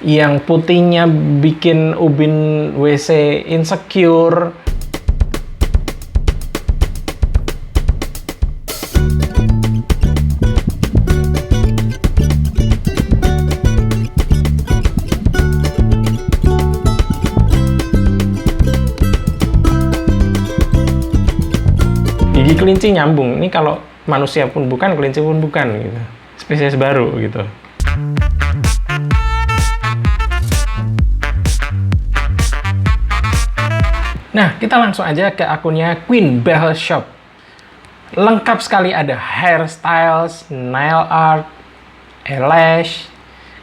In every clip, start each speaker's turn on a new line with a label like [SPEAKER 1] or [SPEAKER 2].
[SPEAKER 1] Yang putihnya bikin Ubin WC insecure. Gigi kelinci nyambung. Ini kalau manusia pun bukan, kelinci pun bukan gitu. Spesies baru gitu. Nah, kita langsung aja ke akunnya Queen Bell Shop. Lengkap sekali, ada hairstyles, nail art, eyelash,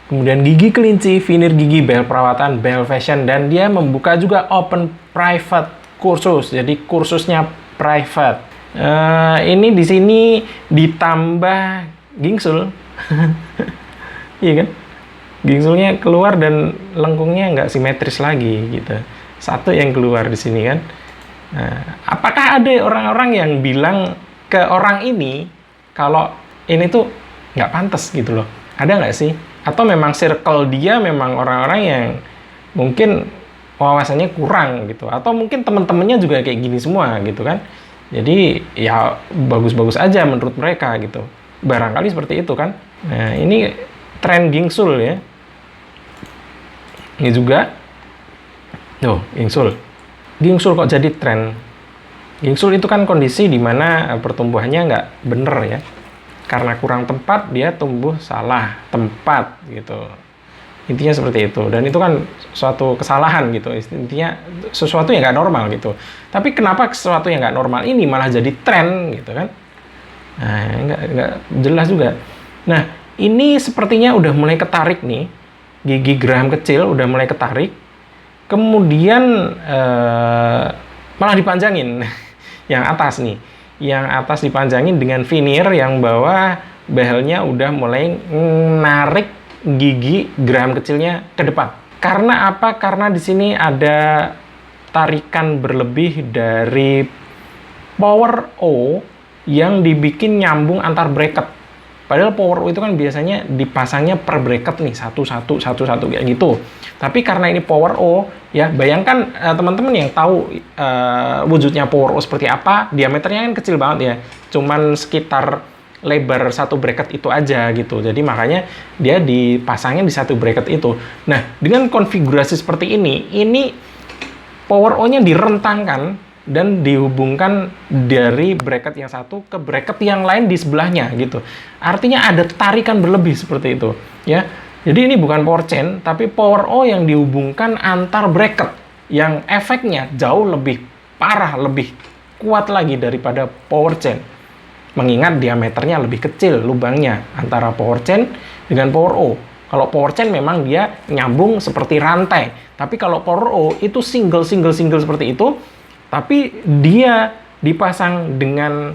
[SPEAKER 1] kemudian gigi kelinci, veneer gigi, bel perawatan, bel fashion, dan dia membuka juga open private kursus. Jadi kursusnya private. Ini di sini ditambah gingsul. Iya kan? Gingsulnya keluar dan lengkungnya nggak simetris lagi gitu. Satu yang keluar di sini kan. Nah, apakah ada orang-orang yang bilang ke orang ini kalau ini tuh nggak pantas gitu loh? Ada nggak sih? Atau memang circle dia memang orang-orang yang mungkin wawasannya kurang gitu? Atau mungkin teman-temannya juga kayak gini semua gitu kan? Jadi ya bagus-bagus aja menurut mereka gitu. Barangkali seperti itu kan. Nah, ini tren gingsul ya. Ini juga. Tuh, gingsul. Gingsul kok jadi tren? Gingsul itu kan kondisi di mana pertumbuhannya nggak bener ya. Karena kurang tempat, dia tumbuh salah tempat gitu. Intinya seperti itu. Dan itu kan suatu kesalahan gitu. Intinya sesuatu yang nggak normal gitu. Tapi kenapa sesuatu yang nggak normal ini malah jadi tren gitu kan? Nah, nggak jelas juga. Nah, ini sepertinya udah mulai ketarik nih. Gigi geraham kecil udah mulai ketarik. Kemudian malah dipanjangin yang atas nih. Yang atas dipanjangin dengan veneer, yang bawah behelnya udah mulai narik gigi geraham kecilnya ke depan. Karena apa? Karena di sini ada tarikan berlebih dari Power O yang dibikin nyambung antar bracket. Padahal Power O itu kan biasanya dipasangnya per bracket nih, satu-satu kayak gitu. Tapi karena ini Power O, ya bayangkan teman-teman yang tahu wujudnya Power O seperti apa, diameternya kan kecil banget ya. Cuman sekitar lebar satu bracket itu aja gitu. Jadi makanya dia dipasangnya di satu bracket itu. Nah, dengan konfigurasi seperti ini Power O-nya direntangkan dan dihubungkan dari bracket yang satu ke bracket yang lain di sebelahnya gitu. Artinya ada tarikan berlebih seperti itu ya. Jadi ini bukan power chain tapi Power O yang dihubungkan antar bracket yang efeknya jauh lebih parah, lebih kuat lagi daripada power chain. Mengingat diameternya lebih kecil lubangnya antara power chain dengan Power O. Kalau power chain memang dia nyambung seperti rantai. Tapi kalau Power O itu single seperti itu. Tapi dia dipasang dengan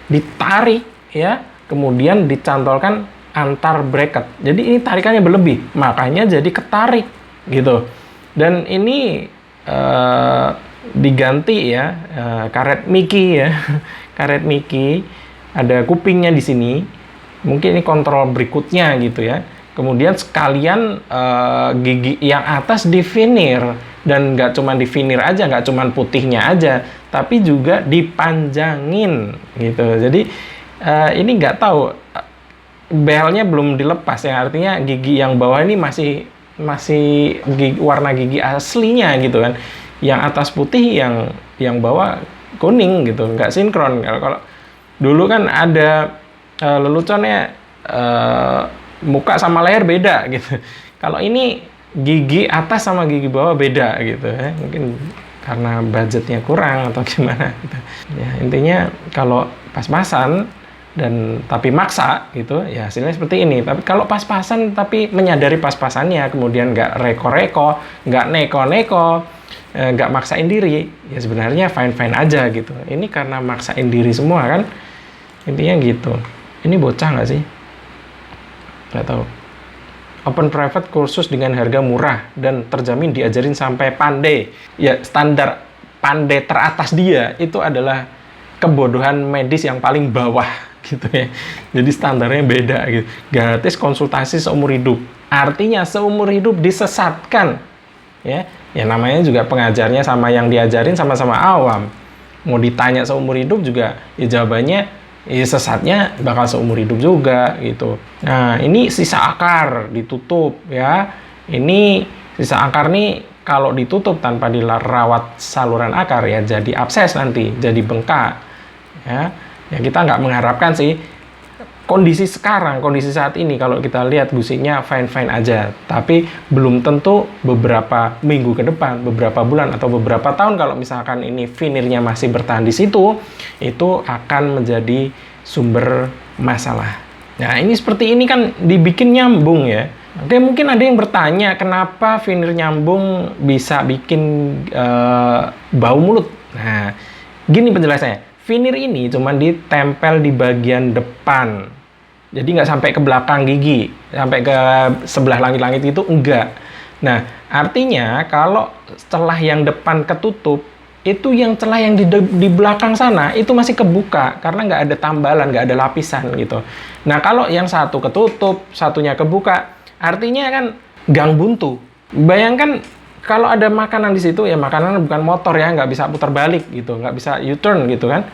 [SPEAKER 1] ditarik ya, kemudian dicantolkan antar bracket. Jadi ini tarikannya berlebih, makanya jadi ketarik gitu. Dan ini diganti ya karet Mickey ya, karet Mickey. Ada kupingnya di sini. Mungkin ini kontrol berikutnya gitu ya. Kemudian sekalian gigi yang atas di veneer. Dan nggak cuma di veneer aja, nggak cuma putihnya aja, tapi juga dipanjangin gitu. Jadi ini nggak tahu, behelnya belum dilepas ya, artinya gigi yang bawah ini masih warna gigi aslinya gitu kan. Yang atas putih, yang bawah kuning gitu, nggak sinkron. Kalau dulu kan ada leluconnya muka sama leher beda gitu. Kalau ini gigi atas sama gigi bawah beda gitu ya. Mungkin karena budgetnya kurang atau gimana gitu. Ya, intinya kalau pas-pasan dan tapi maksa gitu ya hasilnya seperti ini. Tapi kalau pas-pasan tapi menyadari pas-pasannya, kemudian nggak reko-reko, nggak neko-neko, nggak maksain diri, ya sebenarnya fine-fine aja gitu. Ini karena maksain diri semua kan. Intinya gitu. Ini bocah nggak sih? Nggak tahu. Open private kursus dengan harga murah dan terjamin diajarin sampai pandai. Ya, standar pandai teratas dia itu adalah kebodohan medis yang paling bawah gitu ya. Jadi standarnya beda gitu. Gratis konsultasi seumur hidup. artinya seumur hidup disesatkan. Ya, namanya juga pengajarnya sama yang diajarin sama-sama awam. Mau ditanya seumur hidup juga, ya jawabannya ya sesatnya bakal seumur hidup juga gitu. Nah, ini sisa akar ditutup ya. Ini sisa akar nih kalau ditutup tanpa dirawat saluran akar ya jadi abses nanti, jadi bengkak. Ya, kita nggak mengharapkan sih kondisi sekarang, kondisi saat ini kalau kita lihat gusiknya fine-fine aja, tapi belum tentu beberapa minggu ke depan, beberapa bulan atau beberapa tahun kalau misalkan ini vinirnya masih bertahan di situ, itu akan menjadi sumber masalah. Nah, ini seperti ini kan dibikin nyambung ya. Oke, mungkin ada yang bertanya kenapa vinir nyambung bisa bikin bau mulut. Nah, gini penjelasannya. Vinir ini cuma ditempel di bagian depan. Jadi nggak sampai ke belakang gigi, sampai ke sebelah langit-langit itu enggak. Nah, artinya kalau celah yang depan ketutup, itu yang celah yang di belakang sana itu masih kebuka karena nggak ada tambalan, nggak ada lapisan gitu. Nah, kalau yang satu ketutup, satunya kebuka, artinya kan gang buntu. Bayangkan kalau ada makanan di situ, ya makanan bukan motor ya, nggak bisa putar balik gitu, nggak bisa U-turn gitu kan.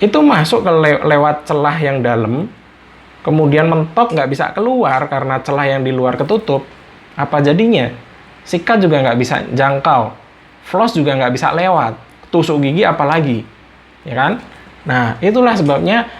[SPEAKER 1] Itu masuk ke lewat celah yang dalam, kemudian mentok nggak bisa keluar karena celah yang di luar ketutup. Apa jadinya? Sikat juga nggak bisa jangkau, floss juga nggak bisa lewat, tusuk gigi apalagi, ya kan? Nah, itulah sebabnya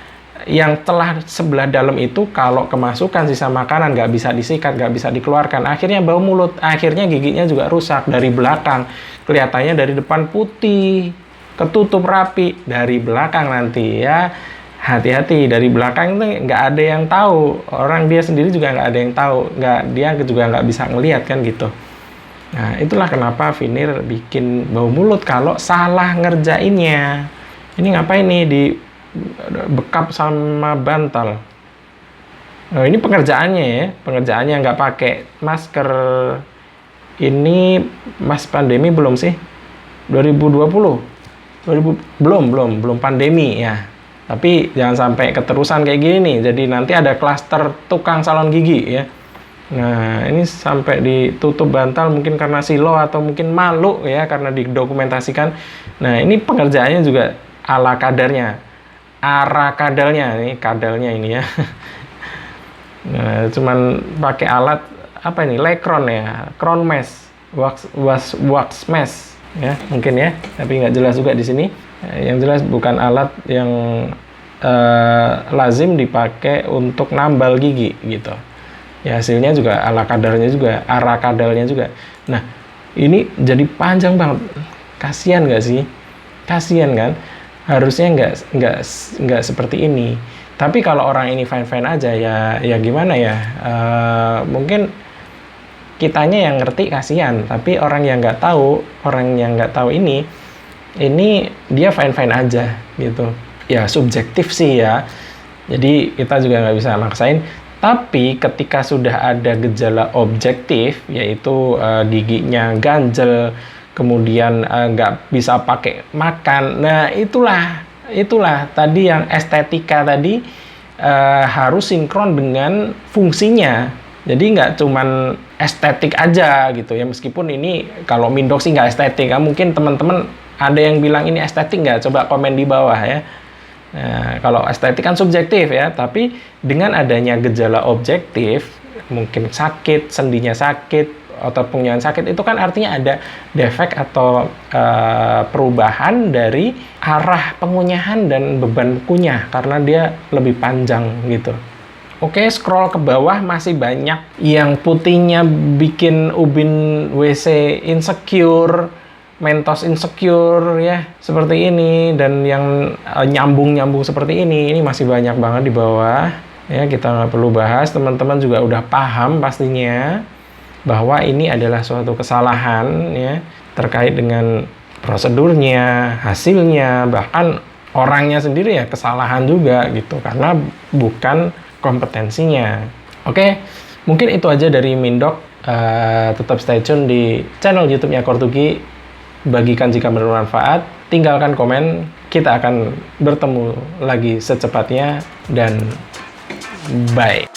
[SPEAKER 1] yang celah sebelah dalam itu kalau kemasukan sisa makanan nggak bisa disikat, nggak bisa dikeluarkan, akhirnya bau mulut, akhirnya giginya juga rusak dari belakang. Kelihatannya dari depan putih, ketutup rapi, dari belakang nanti ya hati-hati, dari belakang itu nggak ada yang tahu, orang dia sendiri juga nggak ada yang tahu, dia juga nggak bisa ngelihat kan gitu. Nah, itulah kenapa vinir bikin bau mulut kalau salah ngerjainnya. Ini ngapain nih di bekap sama bantal. Nah, ini pengerjaannya ya, pengerjaannya nggak pakai masker. Ini mas pandemi belum sih? 2020? Belum pandemi ya. Tapi jangan sampai keterusan kayak gini nih. Jadi nanti ada klaster tukang salon gigi ya. Nah, ini sampai ditutup bantal mungkin karena silo atau mungkin malu ya karena didokumentasikan. Nah, ini pengerjaannya juga ala kadarnya. Arah kadalnya, ini kadalnya ini ya. Nah, cuman pakai alat apa ini? Lekron ya, crown mesh, wax mesh ya, mungkin ya, tapi nggak jelas juga di sini. Yang jelas bukan alat yang lazim dipakai untuk nambal gigi gitu. Ya, hasilnya juga ala kadarnya juga, arah kadalnya juga. Nah, ini jadi panjang banget. Kasian nggak sih? Kasian kan? Harusnya nggak seperti ini. Tapi kalau orang ini fine-fine aja ya gimana ya? Mungkin kitanya yang ngerti kasihan, tapi orang yang nggak tahu ini dia fine-fine aja gitu. Ya subjektif sih ya. Jadi kita juga nggak bisa maksain. Tapi ketika sudah ada gejala objektif, yaitu giginya ganjel, kemudian nggak bisa pakai makan. Nah, itulah tadi yang estetika tadi harus sinkron dengan fungsinya. Jadi nggak cuman estetik aja gitu ya. Meskipun ini kalau Mindok sih nggak estetik. Mungkin teman-teman ada yang bilang ini estetik nggak? Coba komen di bawah ya. Nah, kalau estetik kan subjektif ya. Tapi dengan adanya gejala objektif, mungkin sakit, sendinya sakit, atau pengunyahan sakit, itu kan artinya ada defek atau perubahan dari arah pengunyahan dan beban kunyah karena dia lebih panjang gitu. Oke, scroll ke bawah masih banyak yang putihnya bikin ubin WC insecure, Mentos insecure ya seperti ini, dan yang nyambung seperti ini masih banyak banget di bawah ya. Kita nggak perlu bahas, teman-teman juga udah paham pastinya bahwa ini adalah suatu kesalahan ya terkait dengan prosedurnya, hasilnya, bahkan orangnya sendiri ya kesalahan juga gitu karena bukan kompetensinya. Oke, mungkin itu aja dari Mindok. Tetap stay tune di channel YouTube-nya Kortugi. Bagikan jika bermanfaat, tinggalkan komen. Kita akan bertemu lagi secepatnya dan bye.